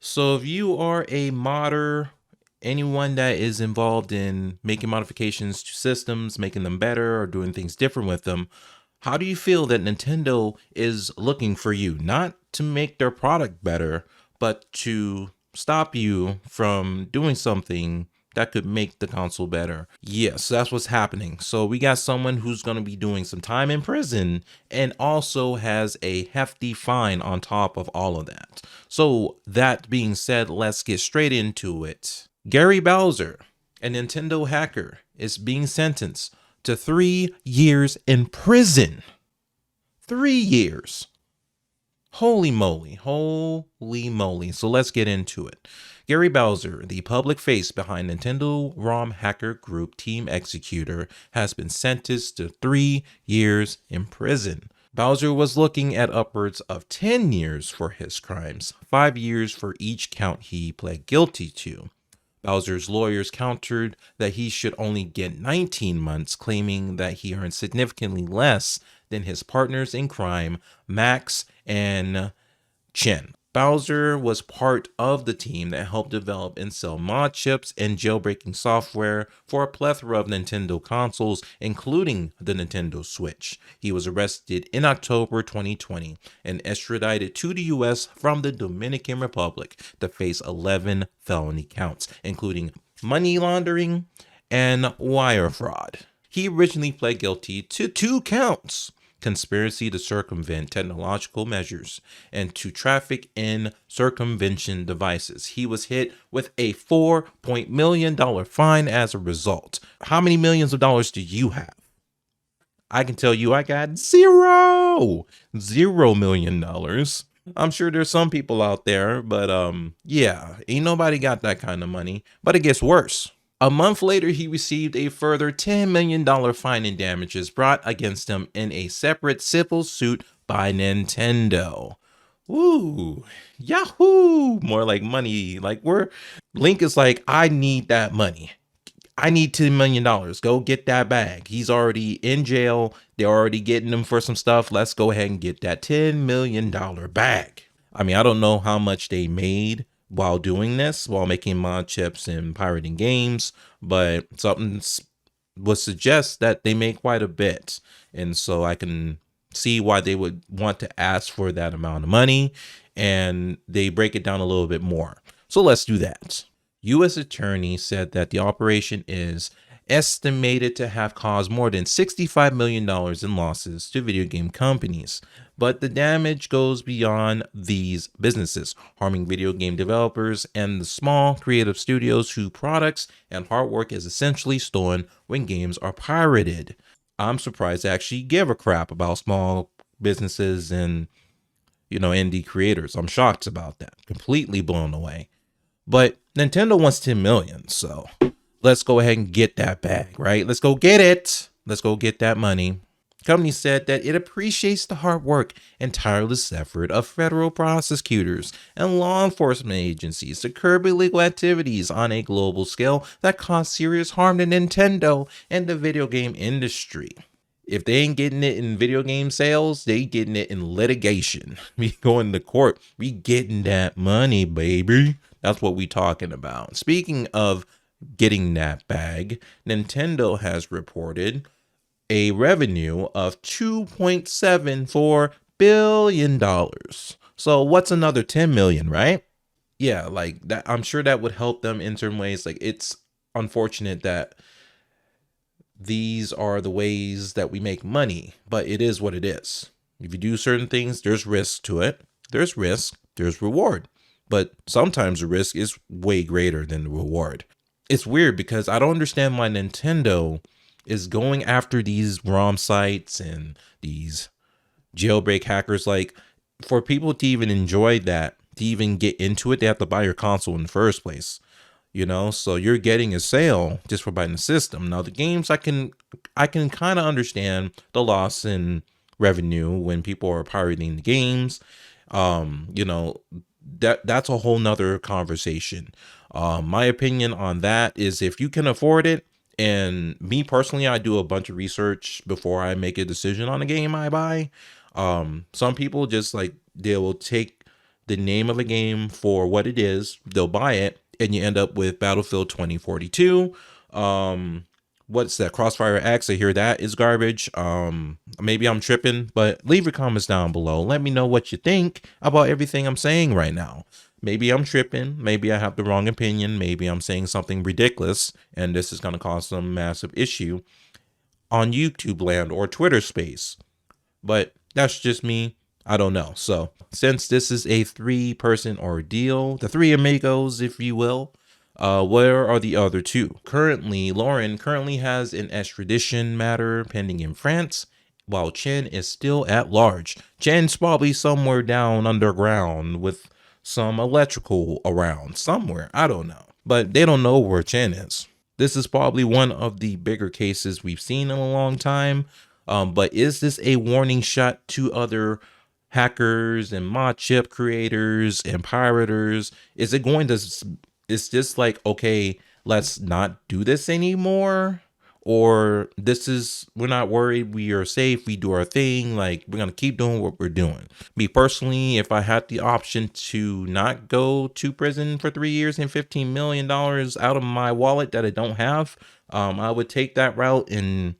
So if you are a modder, anyone that is involved in making modifications to systems, making them better or doing things different with them, how do you feel that Nintendo is looking for you? Not to make their product better, but to stop you from doing something that could make the console better. Yes, that's what's happening. So we got someone who's going to be doing some time in prison and also has a hefty fine on top of all of that. So that being said, let's get straight into it. Gary Bowser, a Nintendo hacker, is being sentenced to 3 years in prison. 3 years. Holy moly, holy moly. So let's get into it. Gary Bowser, the public face behind Nintendo ROM hacker group Team xecuter, has been sentenced to 3 years in prison. Bowser was looking at upwards of 10 years for his crimes, 5 years for each count he pled guilty to. Bowser's lawyers countered that he should only get 19 months, claiming that he earned significantly less than his partners in crime, Max and Chen. Bowser was part of the team that helped develop and sell mod chips and jailbreaking software for a plethora of Nintendo consoles, including the Nintendo Switch. He was arrested in October 2020 and extradited to the US from the Dominican Republic to face 11 felony counts, including money laundering and wire fraud. He originally pled guilty to 2 counts: conspiracy to circumvent technological measures and to traffic in circumvention devices. He was hit with a $4 million fine as a result. How many millions of dollars do you have? I can tell you I got $0 million. I'm sure there's some people out there, but yeah, ain't nobody got that kind of money. But it gets worse. A month later, he received a further $10 million fine and damages brought against him in a separate civil suit by Nintendo. Woo, yahoo! More like money. Link is like, I need that money. I need $10 million. Go get that bag. He's already in jail. They're already getting him for some stuff. Let's go ahead and get that $10 million bag. I mean, I don't know how much they made while doing this, while making mod chips and pirating games, but something would suggest that they make quite a bit. And so I can see why they would want to ask for that amount of money, and they break it down a little bit more. So let's do that. U.S. attorney said that the operation is estimated to have caused more than $65 million in losses to video game companies. But the damage goes beyond these businesses, harming video game developers and the small creative studios whose products and hard work is essentially stolen when games are pirated. I'm surprised they actually give a crap about small businesses and, indie creators. I'm shocked about that. Completely blown away. But Nintendo wants 10 million, so let's go ahead and get that bag, right? Let's go get it. Let's go get that money. Company said that it appreciates the hard work and tireless effort of federal prosecutors and law enforcement agencies to curb illegal activities on a global scale that cause serious harm to Nintendo and the video game industry. If they ain't getting it in video game sales, they getting it in litigation. We going to court. We getting that money, baby. That's what we talking about. Speaking of getting that bag, Nintendo has reported a revenue of $2.74 billion. So what's another 10 million, right? Yeah, like that. I'm sure that would help them in certain ways. Like, it's unfortunate that these are the ways that we make money, but it is what it is. If you do certain things, there's risk to it. There's risk, there's reward. But sometimes the risk is way greater than the reward. It's weird because I don't understand why Nintendo is going after these ROM sites and these jailbreak hackers. Like, for people to even enjoy that, to even get into it, they have to buy your console in the first place. So you're getting a sale just for buying the system. Now the games, I can kind of understand the loss in revenue when people are pirating the games. That's a whole nother conversation. My opinion on that is, if you can afford it, and me personally, I do a bunch of research before I make a decision on a game I buy. Some people just, like, they will take the name of a game for what it is, they'll buy it, and you end up with Battlefield 2042. What's that? Crossfire X. I hear that is garbage. Maybe I'm tripping, but leave your comments down below. Let me know what you think about everything I'm saying right now. Maybe I'm tripping. Maybe I have the wrong opinion. Maybe I'm saying something ridiculous, and this is going to cause some massive issue on YouTube land or Twitter space. But that's just me. I don't know. So since this is a 3-person ordeal, the 3 amigos, if you will, where are the other 2? Currently, Lauren currently has an extradition matter pending in France, while Chen is still at large. Chen's probably somewhere down underground with some electrical around somewhere. I don't know. But they don't know where Chen is. This is probably one of the bigger cases we've seen in a long time. But is this a warning shot to other hackers and mod chip creators and pirators? Is it going to, is this like, okay, let's not do this anymore? Or this is, we're not worried, we are safe, we do our thing, like we're gonna keep doing what we're doing. Me personally, if I had the option to not go to prison for 3 years and $15 million out of my wallet that I don't have, I would take that route and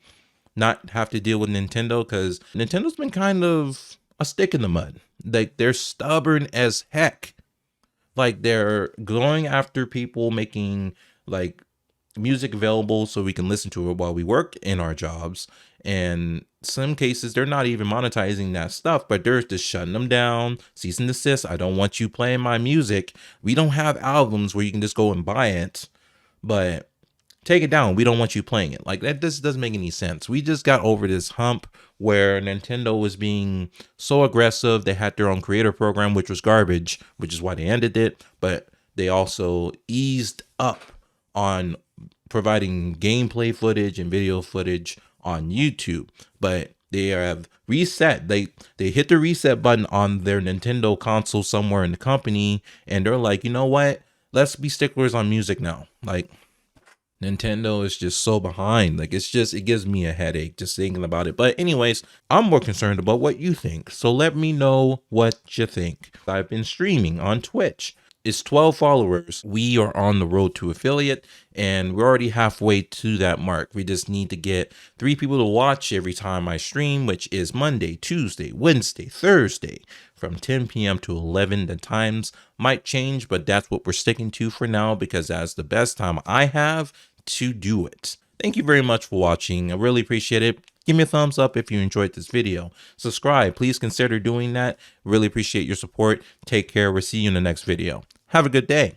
not have to deal with Nintendo, because Nintendo's been kind of a stick in the mud. Like, they're stubborn as heck. Like, they're going after people making like music available so we can listen to it while we work in our jobs. And some cases they're not even monetizing that stuff, but they're just shutting them down, cease and desist. I don't want you playing my music. We don't have albums where you can just go and buy it, but take it down. We don't want you playing it. Like, that just doesn't make any sense. We just got over this hump where Nintendo was being so aggressive. They had their own creator program, which was garbage, which is why they ended it. But they also eased up on providing gameplay footage and video footage on YouTube. But they have reset. They hit the reset button on their Nintendo console somewhere in the company, and they're like, you know what? Let's be sticklers on music now. Like, Nintendo is just so behind. Like, it's just, it gives me a headache just thinking about it. But anyways, I'm more concerned about what you think. So let me know what you think. I've been streaming on Twitch. It's 12 followers. We are on the road to affiliate, and we're already halfway to that mark. We just need to get 3 people to watch every time I stream, which is Monday, Tuesday, Wednesday, Thursday from 10 p.m. to 11. The times might change, but that's what we're sticking to for now, because that's the best time I have to do it. Thank you very much for watching. I really appreciate it. Give me a thumbs up if you enjoyed this video. Subscribe. Please consider doing that. Really appreciate your support. Take care. We'll see you in the next video. Have a good day.